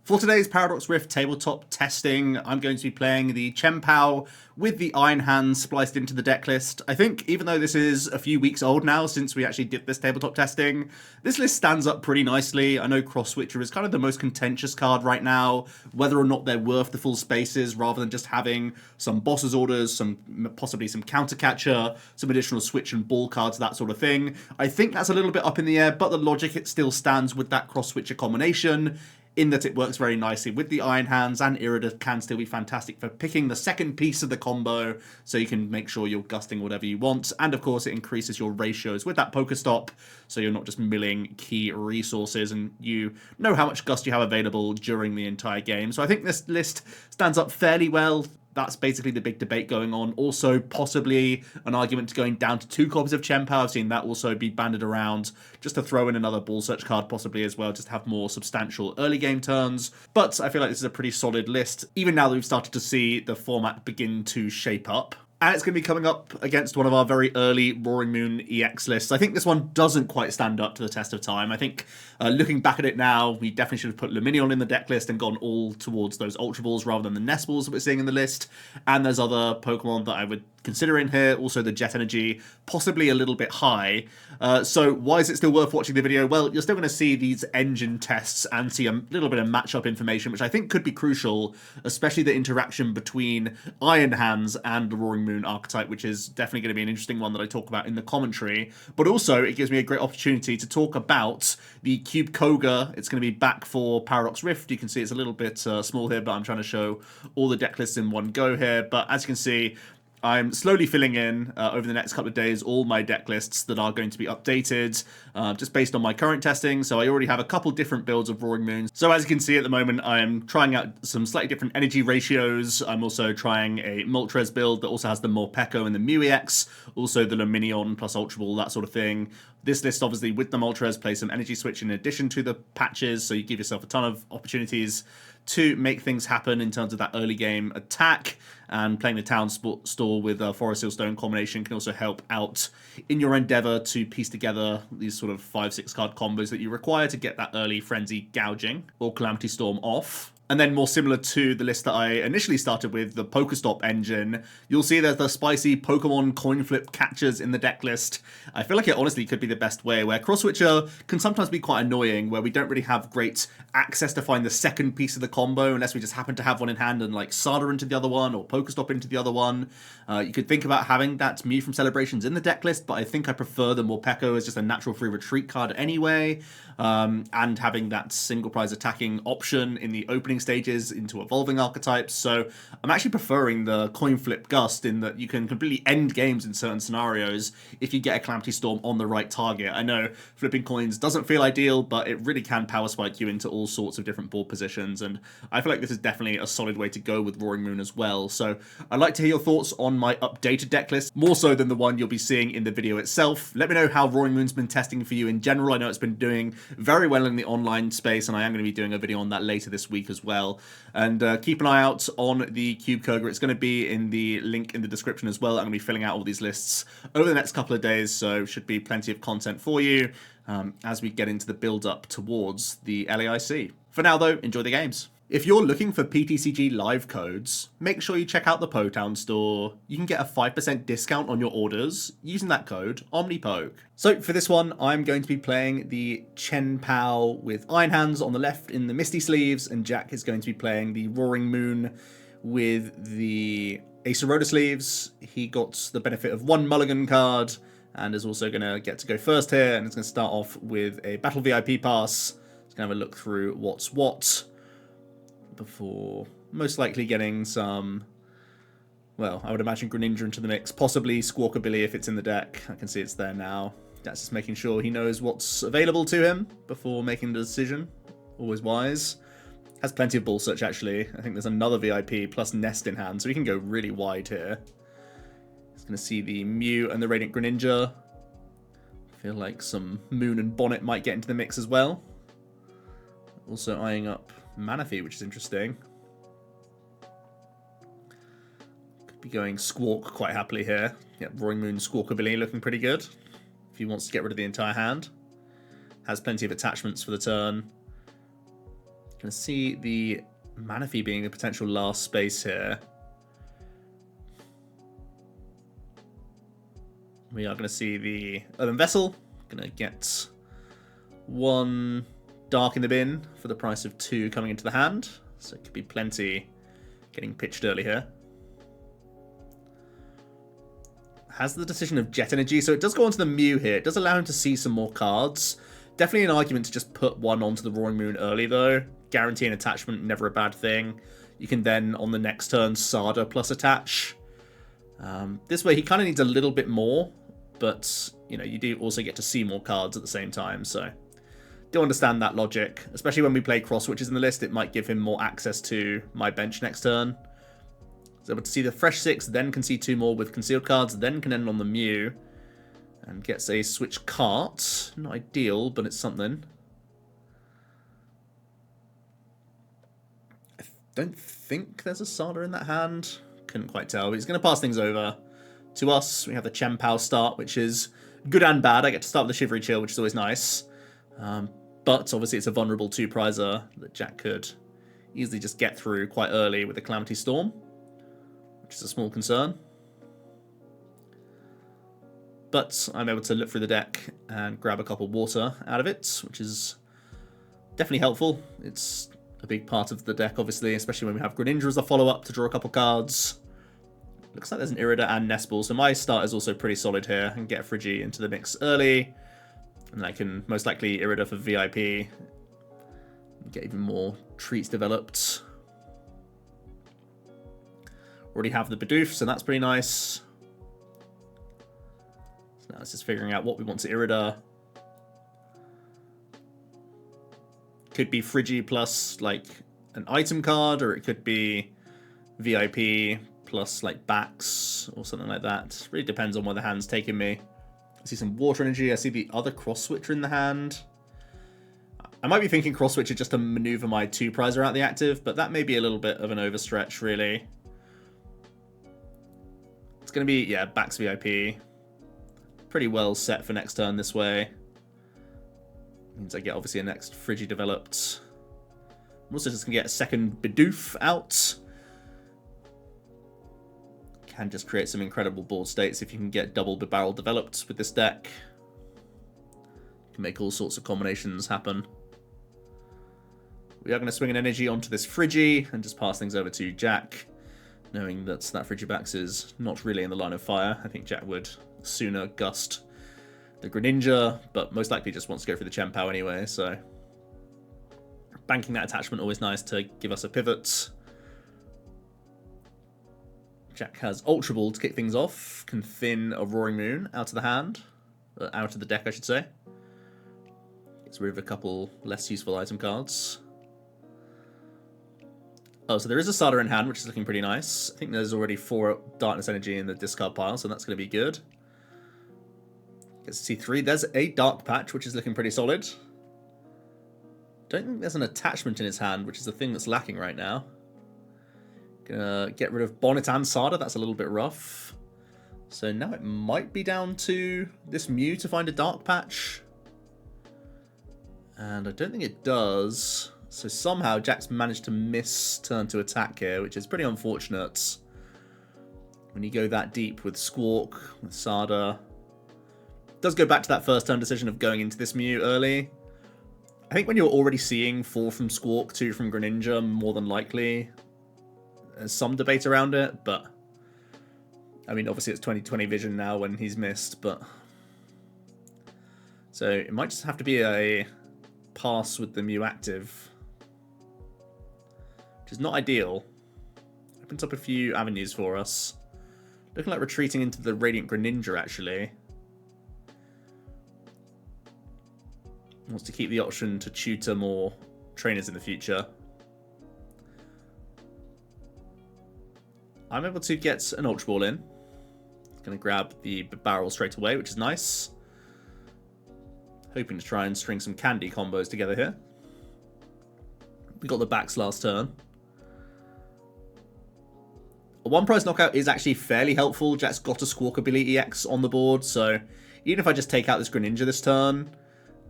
For today's Paradox Rift tabletop testing, I'm going to be playing the Chien-Pao with the Iron Hands spliced into the deck list. I think even though this is a few weeks old now since we actually did this tabletop testing, this list stands up pretty nicely. I know Cross Switcher is kind of the most contentious card right now, whether or not they're worth the full spaces rather than just having some Boss's Orders, possibly some Counter Catcher, some additional Switch and Ball cards, that sort of thing. I think that's a little bit up in the air, but the logic it still stands with that Cross Switcher combination, in that it works very nicely with the Iron Hands, and Irida can still be fantastic for picking the second piece of the combo, so you can make sure you're gusting whatever you want. And of course, it increases your ratios with that Pokestop, so you're not just milling key resources, and you know how much gust you have available during the entire game. So I think this list stands up fairly well. That's basically the big debate going on. Also, possibly an argument to going down to 2 copies of Chien-Pao. I've seen that also be banded around, just to throw in another Ball Search card possibly as well, just to have more substantial early game turns. But I feel like this is a pretty solid list, even now that we've started to see the format begin to shape up. And it's going to be coming up against one of our very early Roaring Moon EX lists. I think this one doesn't quite stand up to the test of time. I think looking back at it now, we definitely should have put Luminion in the deck list and gone all towards those Ultra Balls rather than the Nest Balls that we're seeing in the list. And there's other Pokemon that I would consider in here. Also the Jet Energy, possibly a little bit high. So why is it still worth watching the video? Well, you're still going to see these engine tests and see a little bit of matchup information, which I think could be crucial, especially the interaction between Iron Hands and the Roaring Moon archetype, which is definitely going to be an interesting one that I talk about in the commentary. But also, it gives me a great opportunity to talk about the Cube Koga. It's going to be back for Paradox Rift. You can see it's a little bit small here, but I'm trying to show all the deck lists in one go here. But as you can see, I'm slowly filling in over the next couple of days all my deck lists that are going to be updated just based on my current testing. So I already have a couple different builds of Roaring Moons. So as you can see at the moment, I am trying out some slightly different energy ratios. I'm also trying a Moltres build that also has the Morpeko and the Mew EX, also the Luminion plus Ultra Ball, that sort of thing. This list, obviously, with the Moltres, plays some energy switch in addition to the patches, so you give yourself a ton of opportunities to make things happen in terms of that early game attack. And playing the Town Store with a Forest Seal Stone combination can also help out in your endeavor to piece together these sort of 5-6 card combos that you require to get that early Frenzy Gouging or Calamity Storm off. And then more similar to the list that I initially started with, the Pokestop engine, you'll see there's the spicy Pokemon coin flip catchers in the deck list. I feel like it honestly could be the best way, where Cross Switcher can sometimes be quite annoying, where we don't really have great access to find the second piece of the combo unless we just happen to have one in hand and like Sada into the other one or Pokestop into the other one. You could think about having that Mew from Celebrations in the deck list, but I think I prefer the Morpeko as just a natural free retreat card anyway, and having that single prize attacking option in the opening stages into evolving archetypes. So I'm actually preferring the coin flip Gust in that you can completely end games in certain scenarios if you get a Calamity Storm on the right target. I know flipping coins doesn't feel ideal, but it really can power spike you into all sorts of different board positions, and I feel like this is definitely a solid way to go with Roaring Moon as well. So I'd like to hear your thoughts on my updated deck list, more so than the one you'll be seeing in the video itself. Let me know how Roaring Moon's been testing for you in general. I know it's been doing very well in the online space, and I am going to be doing a video on that later this week as well. And keep an eye out on the Cube Koga. It's going to be in the link in the description as well. I'm going to be filling out all these lists over the next couple of days, so should be plenty of content for you as we get into the build-up towards the LAIC. For now, though, enjoy the games. If you're looking for PTCG live codes, make sure you check out the Pao-Hands store. You can get a 5% discount on your orders using that code OmniPoke. So for this one, I'm going to be playing the Chien-Pao with Iron Hands on the left in the Misty sleeves, and Jack is going to be playing the Roaring Moon with the Ace of Rhoda sleeves. He got the benefit of 1 mulligan card and is also going to get to go first here, and it's going to start off with a Battle VIP pass. He's going to have a look through what's what before most likely getting some, well, I would imagine Greninja into the mix, possibly Squawkabilly if it's in the deck. I can see it's there now. That's just making sure he knows what's available to him before making the decision. Always wise. Has plenty of Ball Search, actually. I think there's another VIP plus Nest in hand, so he can go really wide here. He's going to see the Mew and the Radiant Greninja. I feel like some Moon and Bonnet might get into the mix as well. Also eyeing up Manaphy, which is interesting. Could be going Squawk quite happily here. Yeah, Roaring Moon Squawkabilly looking pretty good. If he wants to get rid of the entire hand. Has plenty of attachments for the turn. Gonna see the Manaphy being a potential last space here. We are gonna see the Earthen Vessel. Gonna get 1 dark in the bin for the price of 2 coming into the hand. So it could be plenty getting pitched early here. Has the decision of Jet Energy, so it does go onto the Mew here. It does allow him to see some more cards. Definitely an argument to just put 1 onto the Roaring Moon early though. Guaranteeing attachment, never a bad thing. You can then, on the next turn, Sada plus attach. This way he kind of needs a little bit more, but you know, you do also get to see more cards at the same time, so do understand that logic. Especially when we play cross switches in the list, it might give him more access to my bench next turn. So able to see the fresh 6, then can see 2 more with concealed cards, then can end on the Mew. And gets a switch cart. Not ideal, but it's something. I don't think there's a Sada in that hand. Couldn't quite tell, but he's going to pass things over to us. We have the Chien-Pao start, which is good and bad. I get to start with the Shivery Chill, which is always nice. But obviously it's a vulnerable 2-prizer that Jack could easily just get through quite early with the Calamity Storm, which is a small concern. But I'm able to look through the deck and grab a couple water out of it, which is definitely helpful. It's a big part of the deck, obviously, especially when we have Greninja as a follow-up to draw a couple cards. Looks like there's an Irida and Nestball, so my start is also pretty solid here. And get a Frigi into the mix early, and I can most likely Irida for VIP. Get even more treats developed. Already have the Bidoof, so that's pretty nice. So now it's just figuring out what we want to Irida. Could be Frigi plus like an item card, or it could be VIP plus like backs or something like that. Really depends on where the hand's taking me. I see some water energy. I see the other cross switcher in the hand. I might be thinking cross switcher just to maneuver my 2-prizer out the active, but that may be a little bit of an overstretch, really. It's going to be, yeah, backs VIP. Pretty well set for next turn this way. Means I get obviously a next Frigi developed. I'm also just going to get a second Bidoof out. Can just create some incredible board states if you can get double barrel developed with this deck. You can make all sorts of combinations happen. We are going to swing an energy onto this Frigi and just pass things over to Jack, knowing that that Frigibax is not really in the line of fire. I think Jack would sooner gust the Greninja, but most likely just wants to go for the Chien-Pao anyway, so banking that attachment, always nice to give us a pivot. Jack has Ultra Ball to kick things off, can thin a Roaring Moon out of the hand, out of the deck I should say. Gets rid of a couple less useful item cards. Oh, so there is a Sada in hand, which is looking pretty nice. I think there's already 4 Darkness Energy in the discard pile, so that's going to be good. Gets to see 3. There's a Dark Patch, which is looking pretty solid. Don't think there's an attachment in his hand, which is the thing that's lacking right now. Gonna get rid of Bonnet and Sada. That's a little bit rough. So now it might be down to this Mew to find a Dark Patch. And I don't think it does. So somehow Jack's managed to miss turn to attack here, which is pretty unfortunate. When you go that deep with Squawk, with Sada. It does go back to that first turn decision of going into this Mew early. I think when you're already seeing 4 from Squawk, 2 from Greninja, more than likely, there's some debate around it, but I mean, obviously it's 2020 vision now when he's missed, but so it might just have to be a pass with the Mew active, which is not ideal. Opens up a few avenues for us. Looking like retreating into the Radiant Greninja, actually. Wants to keep the option to tutor more trainers in the future. I'm able to get an Ultra Ball in. Going to grab the barrel straight away, which is nice. Hoping to try and string some candy combos together here. We got the backs last turn. A 1-prize knockout is actually fairly helpful. Jack's got a Squawk ability X on the board, so even if I just take out this Greninja this turn,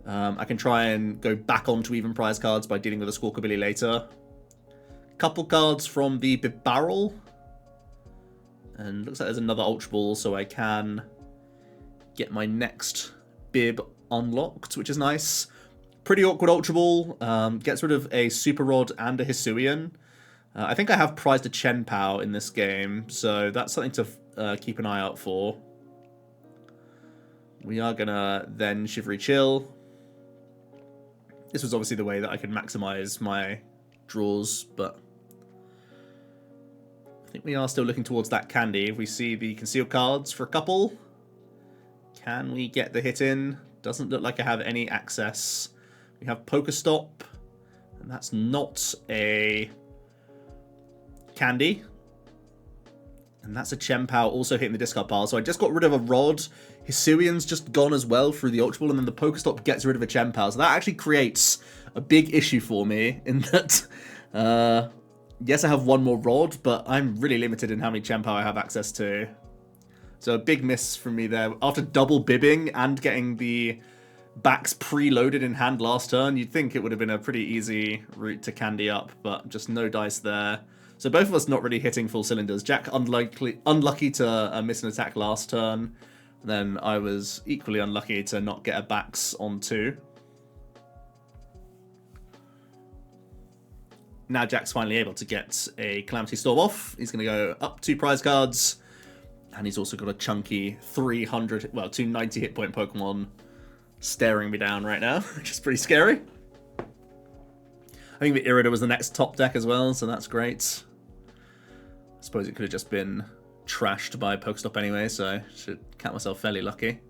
I can try and go back onto even prize cards by dealing with a Squawkabilly later. Couple cards from the Bib Barrel. And looks like there's another Ultra Ball, so I can get my next Bib unlocked, which is nice. Pretty awkward Ultra Ball. Gets rid of a Super Rod and a Hisuian. I think I have prized a Chien-Pao in this game, so that's something to keep an eye out for. We are going to then Shivery Chill. This was obviously the way that I could maximize my draws, but I think we are still looking towards that candy. If we see the concealed cards for a couple, can we get the hit in? Doesn't look like I have any access. We have Pokestop, and that's not a candy. And that's a Chien-Pao also hitting the discard pile. So I just got rid of a Rod. Hisuian's just gone as well through the Ultra Ball, and then the Pokestop gets rid of a Chien-Pao. So that actually creates a big issue for me in that, yes, I have one more Rod, but I'm really limited in how many Chien-Pao I have access to. So a big miss from me there. After double bibbing and getting the backs preloaded in hand last turn, you'd think it would have been a pretty easy route to candy up, but just no dice there. So both of us not really hitting full cylinders. Jack unlucky to miss an attack last turn. Then I was equally unlucky to not get a backs on 2. Now Jack's finally able to get a Calamity Storm off. He's going to go up 2 prize cards. And he's also got a chunky 300, well, 290 hit point Pokemon staring me down right now, which is pretty scary. I think the Irida was the next top deck as well, so that's great. I suppose it could have just been trashed by Pokestop anyway, so I should count myself fairly lucky.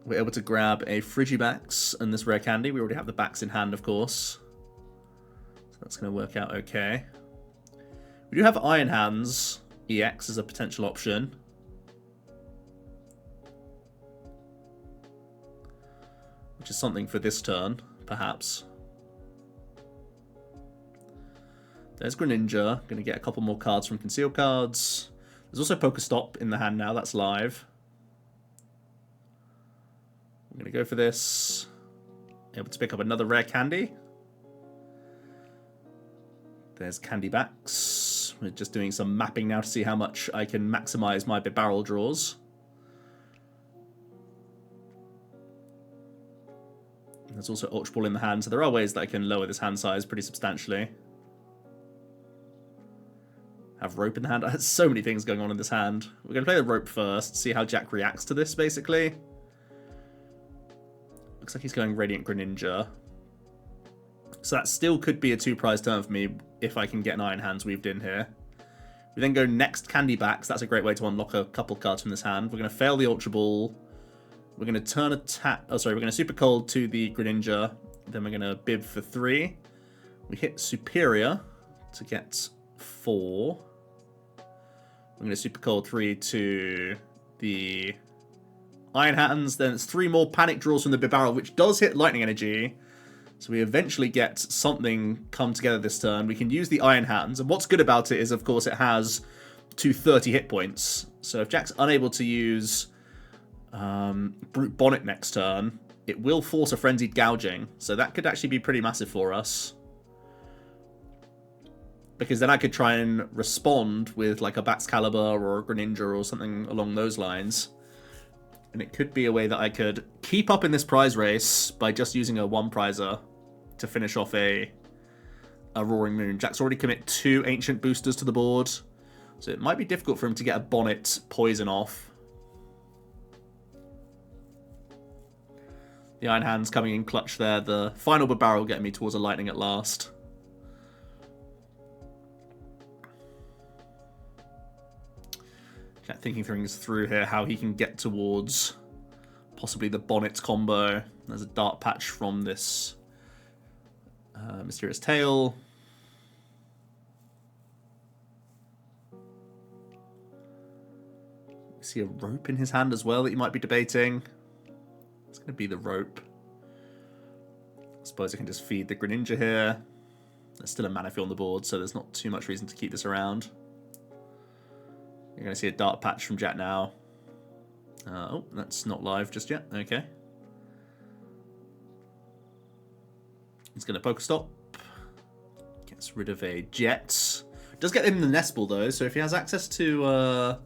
We're able to grab a Frigibax and this rare candy. We already have the backs in hand, of course. So that's going to work out okay. We do have Iron Hands EX as a potential option. Which is something for this turn, perhaps. There's Greninja. Going to get a couple more cards from concealed cards. There's also Pokestop in the hand now. That's live. I'm going to go for this. Able to pick up another rare candy. There's Candy Backs. We're just doing some mapping now to see how much I can maximize my barrel draws. There's also Ultra Ball in the hand, so there are ways that I can lower this hand size pretty substantially. Have Rope in the hand. I had so many things going on in this hand. We're going to play the Rope first, see how Jack reacts to this, basically. Looks like he's going Radiant Greninja. So that still could be a 2-prize turn for me if I can get an Iron Hands weaved in here. We then go next Candy Backs. That's a great way to unlock a couple cards from this hand. We're going to fail the Ultra Ball. We're going to turn attack. Oh, sorry. We're going to Super Cold to the Greninja. Then we're going to Bib for 3. We hit Superior to get 4. I'm going to Super Cold 3 to the Iron Hands. Then it's 3 more Panic Draws from the Bib Barrel, which does hit Lightning Energy. So we eventually get something come together this turn. We can use the Iron Hands. And what's good about it is, of course, it has 230 hit points. So if Jack's unable to use Brute Bonnet next turn, it will force a Frenzied Gouging. So that could actually be pretty massive for us. Because then I could try and respond with like a Baxcalibur or a Greninja or something along those lines. And it could be a way that I could keep up in this prize race by just using a 1-prizer to finish off a Roaring Moon. Jack's already commit 2 Ancient Boosters to the board. So it might be difficult for him to get a Bonnet Poison off. The Iron Hands coming in clutch there. The final barrel getting me towards a Lightning at last. Jack thinking things through here, how he can get towards possibly the Bonnet combo. There's a Dark Patch from this Mysterious Tail. I see a Rope in his hand as well that you might be debating. It's going to be the Rope. I suppose I can just feed the Greninja here. There's still a Manaphy on the board, so there's not too much reason to keep this around. You're going to see a Dark Patch from Jack now. Oh, that's not live just yet. Okay. He's going to Pokestop. Gets rid of a Jet. Does get him the Nest Ball though, so if he has access to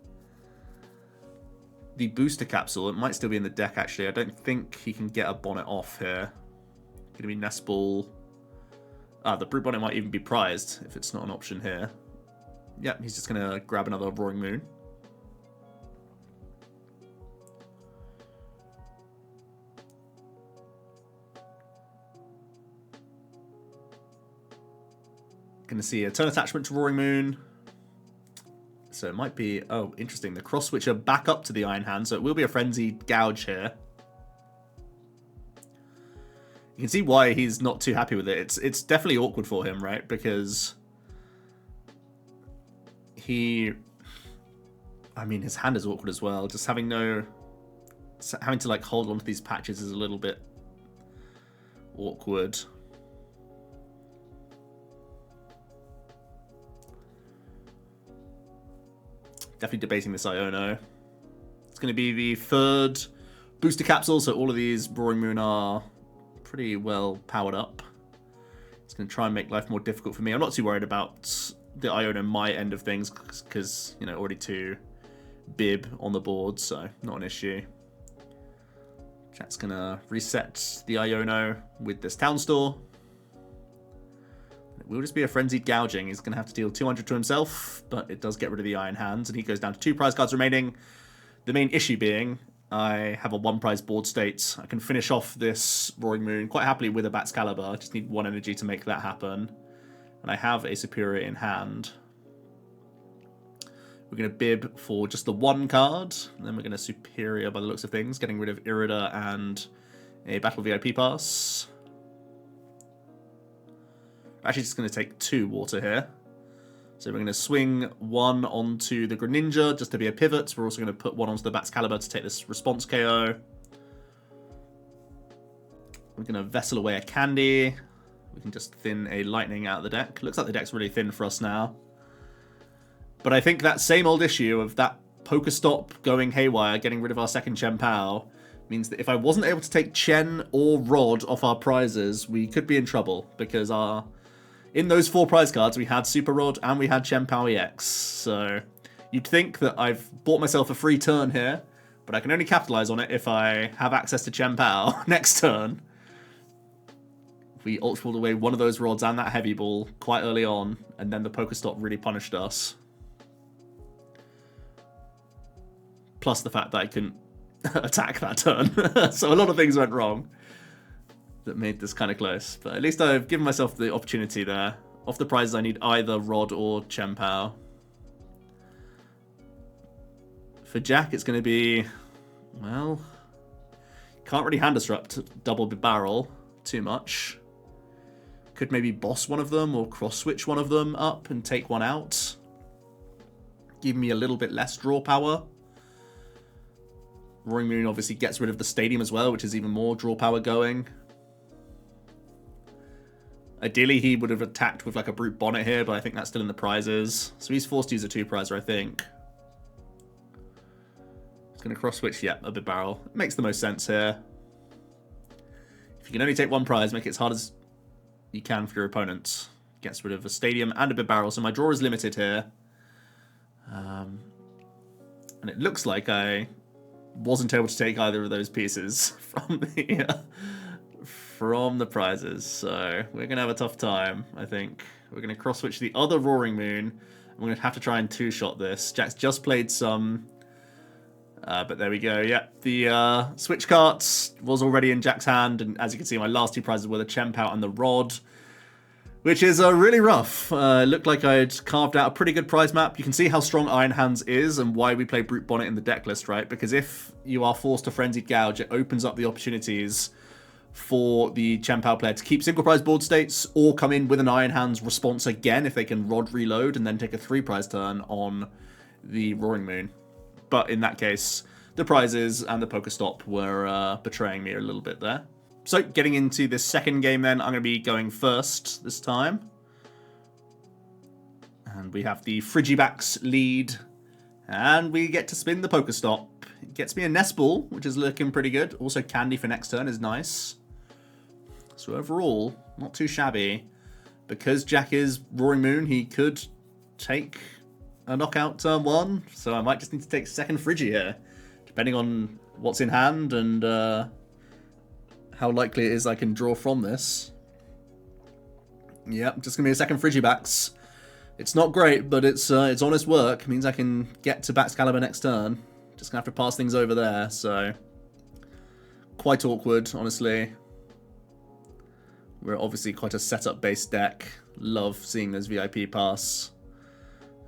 the booster capsule, it might still be in the deck actually. I don't think he can get a Bonnet off here. Going to be Nest Ball. The Brute Bonnet might even be prized if it's not an option here. Yep, he's just going to grab another Roaring Moon. Going to see a turn attachment to Roaring Moon. So it might be... Oh, interesting. The cross switcher back up to the Iron Hand, so it will be a Frenzied Gouge here. You can see why he's not too happy with it. It's definitely awkward for him, right? Because he... I mean, his hand is awkward as well. Just having to like hold on to these patches is a little bit awkward. Definitely debating this Iono. It's going to be the third booster capsule, so all of these Roaring Moon are pretty well powered up. It's going to try and make life more difficult for me. I'm not too worried about the Iono my end of things because, you know, already 2 Bib on the board, so not an issue. Chat's going to reset the Iono with this Town Store. It will just be a Frenzied Gouging. He's going to have to deal 200 to himself, but it does get rid of the Iron Hands, and he goes down to 2 prize cards remaining. The main issue being, I have a 1 prize board state. I can finish off this Roaring Moon quite happily with a Baxcalibur. I just need 1 energy to make that happen. And I have a Superior in hand. We're going to Bib for just the 1 card, and then we're going to Superior by the looks of things, getting rid of Irida and a Battle VIP pass. Actually just going to take 2 water here. So we're going to swing 1 onto the Greninja just to be a pivot. We're also going to put 1 onto the Baxcalibur to take this response KO. We're going to Vessel away a Candy. We can just thin a Lightning out of the deck. Looks like the deck's really thin for us now. But I think that same old issue of that Pokestop going haywire, getting rid of our second Chien-Pao, means that if I wasn't able to take Chien or Rod off our prizes, we could be in trouble because in those 4 prize cards, we had Super Rod and we had Chien-Pao EX. So you'd think that I've bought myself a free turn here, but I can only capitalize on it if I have access to Chien-Pao next turn. We ultra away one of those rods and that heavy ball quite early on, and then the Pokestop really punished us. Plus the fact that I couldn't attack that turn. So a lot of things went wrong that made this kind of close. But at least I've given myself the opportunity there. Off the prizes, I need either Rod or Chien-Pao. For Jack, it's going to be... Well... Can't really hand disrupt double barrel too much. Could maybe boss one of them or cross-switch one of them up and take one out. Give me a little bit less draw power. Roaring Moon obviously gets rid of the stadium as well, which is even more draw power going. Ideally, he would have attacked with like a Brute Bonnet here, but I think that's still in the prizes. So he's forced to use a 2-prizer, I think. He's going to cross-switch, yeah, a big barrel. It makes the most sense here. If you can only take 1 prize, make it as hard as you can for your opponent. Gets rid of a stadium and a big barrel, so my draw is limited here. And it looks like I wasn't able to take either of those pieces from the prizes, so we're going to have a tough time, I think. We're going to cross-switch the other Roaring Moon. I'm going to have to try and 2-shot this. Jack's just played some, but there we go. Yeah, the switch carts was already in Jack's hand, and as you can see, my last 2 prizes were the Chien-Pao and the Rod, which is really rough. It looked like I'd carved out a pretty good prize map. You can see how strong Iron Hands is and why we play Brute Bonnet in the deck list, right? Because if you are forced to Frenzied Gouge, it opens up the opportunities for the Chien-Pao player to keep single prize board states or come in with an Iron Hands response again if they can Rod reload and then take a 3-prize turn on the Roaring Moon. But in that case, the prizes and the Pokestop were betraying me a little bit there. So, getting into this second game then, I'm going to be going first this time. And we have the Frigibax lead. And we get to spin the Pokestop. It gets me a Nest Ball, which is looking pretty good. Also, Candy for next turn is nice. So overall, Not too shabby. Because Jack is Roaring Moon, he could take a knockout turn 1. So I might just need to take second Friggy here. Depending on what's in hand and how likely it is I can draw from this. Yep, just going to be a second Frigibacks. It's not great, but it's honest work. It means I can get to Baxcalibur next turn. Just going to have to pass things over there, so... Quite awkward, honestly. We're obviously quite a setup-based deck. Love seeing those VIP pass.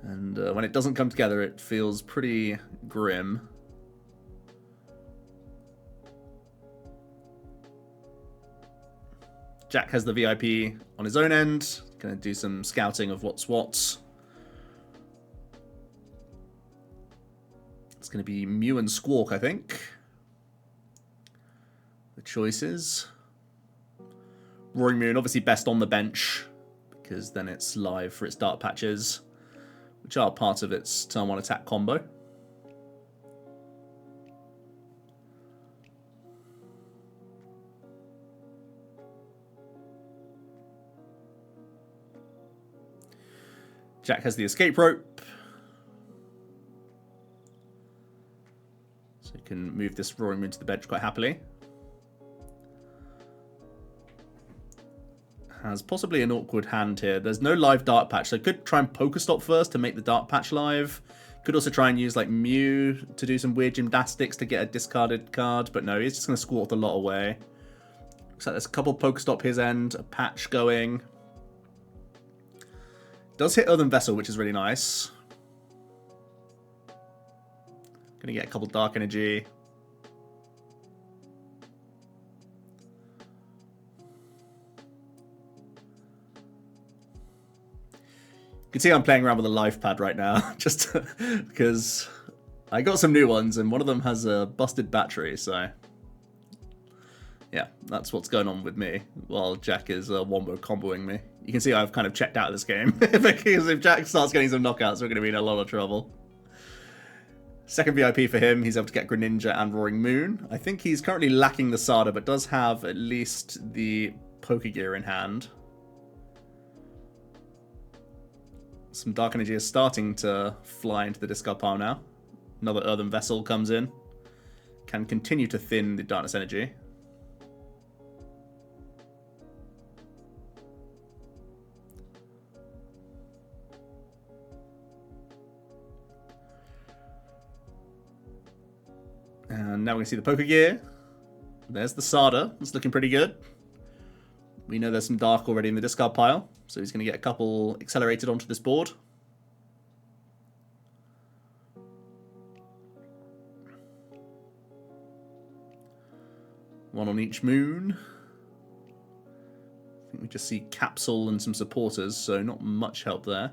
And when it doesn't come together, it feels pretty grim. Jack has the VIP on his own end. Going to do some scouting of what's what. It's going to be Mew and Squawk, I think. The choices. Roaring Moon, obviously best on the bench, because then it's live for its Dark Patches, which are part of its turn 1 attack combo. Jack has the escape rope. So he can move this Roaring Moon to the bench quite happily. Has possibly an awkward hand here. There's no live Dark Patch, so could try and Pokestop first to make the Dark Patch live. Could also try and use like Mew to do some weird gymnastics to get a discarded card, but no, he's just going to squat the lot away. Looks like there's a couple Pokestop his end, a patch going. Does hit Earthen Vessel, which is really nice. Gonna get a couple Dark Energy. You can see I'm playing around with a life pad right now, just because I got some new ones, and one of them has a busted battery, so... Yeah, that's what's going on with me, while Jack is wombo comboing me. You can see I've kind of checked out of this game, because if Jack starts getting some knockouts, we're going to be in a lot of trouble. Second VIP for him, he's able to get Greninja and Roaring Moon. I think he's currently lacking the Sada, but does have at least the Pokegear in hand. Some Dark Energy is starting to fly into the discard pile now. Another Earthen Vessel comes in. Can continue to thin the Darkness Energy. And now we can see the Pokegear. There's the Sada. It's looking pretty good. We know there's some Dark already in the discard pile, so he's going to get a couple accelerated onto this board. One on each moon. I think we just see Capsule and some supporters, so not much help there.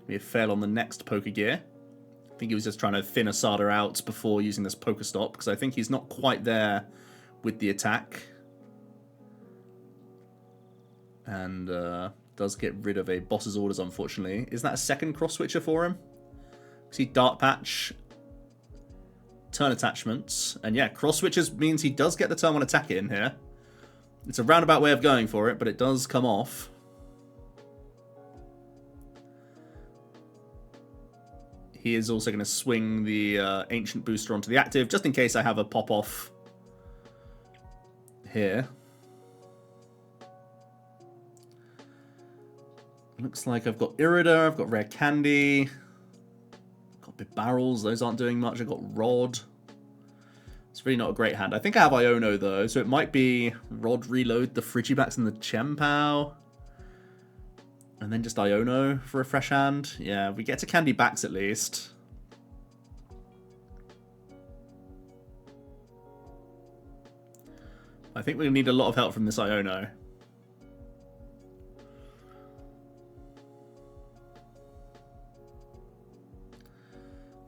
We have fail on the next Pokegear. I think he was just trying to thin a Sada out before using this Pokestop, because I think he's not quite there with the attack. And does get rid of a Boss's Orders, unfortunately. Is that a second cross-switcher for him? See Dark Patch, turn attachments, and yeah, cross-switches means he does get the turn 1 attack in here. It's a roundabout way of going for it, but it does come off. He is also going to swing the Ancient Booster onto the active, just in case I have a pop-off here. Looks like I've got Irida, I've got Rare Candy, got Big Barrels, those aren't doing much, I've got Rod. It's really not a great hand. I think I have Iono though, so it might be Rod reload the Frigibacks and the Chien-Pao. And then just Iono for a fresh hand. Yeah, we get to Candy Backs at least. I think we need a lot of help from this Iono.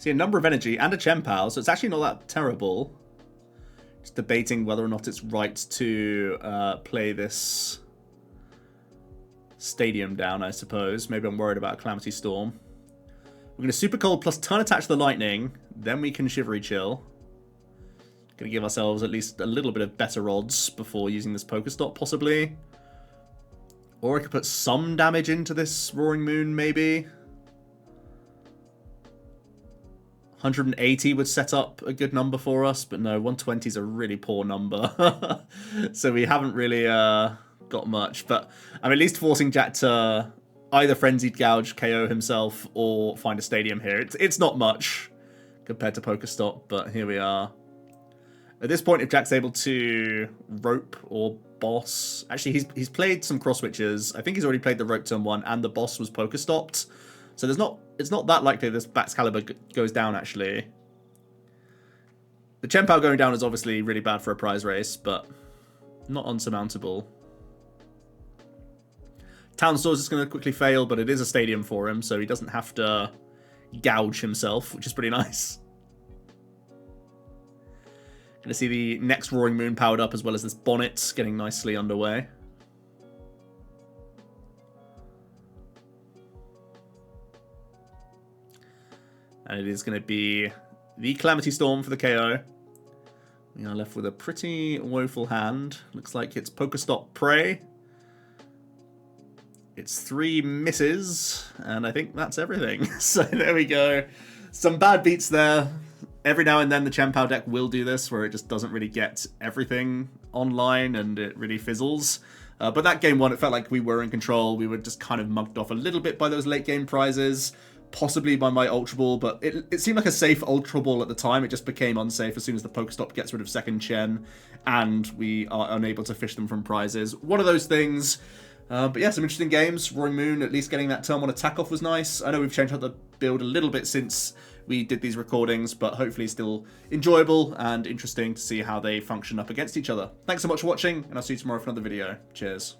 See, a number of energy and a Chien-Pao, so it's actually not that terrible. Just debating whether or not it's right to play this Stadium down, I suppose. Maybe I'm worried about a Calamity Storm. We're going to Super Cold plus turn attach the Lightning. Then we can Shivery Chill. Going to give ourselves at least a little bit of better odds before using this Pokestop, possibly. Or I could put some damage into this Roaring Moon, maybe. 180 would set up a good number for us, but no, 120 is a really poor number. So we haven't really got much. But I'm at least forcing Jack to either Frenzied Gouge, KO himself, or find a stadium here. It's not much compared to Pokestop, but here we are. At this point, if Jack's able to rope or boss... Actually, he's played some cross switches. I think he's already played the rope turn 1, and the boss was Pokestopped. So it's not that likely this Baxcalibur goes down, actually. The Chien-Pao going down is obviously really bad for a prize race, but not unsurmountable. Town Store's just going to quickly fail, but it is a stadium for him, so he doesn't have to gouge himself, which is pretty nice. Going to see the next Roaring Moon powered up, as well as this Bonnet getting nicely underway. And it is going to be the Calamity Storm for the KO. We are left with a pretty woeful hand. Looks like it's Pokestop Prey. It's 3 misses, and I think that's everything. So there we go. Some bad beats there. Every now and then the Chien-Pao deck will do this, where it just doesn't really get everything online and it really fizzles. But that game one, it felt like we were in control. We were just kind of mugged off a little bit by those late game prizes. Possibly by my Ultra Ball, but it seemed like a safe Ultra Ball at the time. It just became unsafe as soon as the Pokestop gets rid of second Chien, and we are unable to fish them from prizes. One of those things. But yeah, some interesting games. Roaring Moon, at least getting that turn 1 attack off was nice. I know we've changed out the build a little bit since we did these recordings, but hopefully still enjoyable and interesting to see how they function up against each other. Thanks so much for watching, and I'll see you tomorrow for another video. Cheers.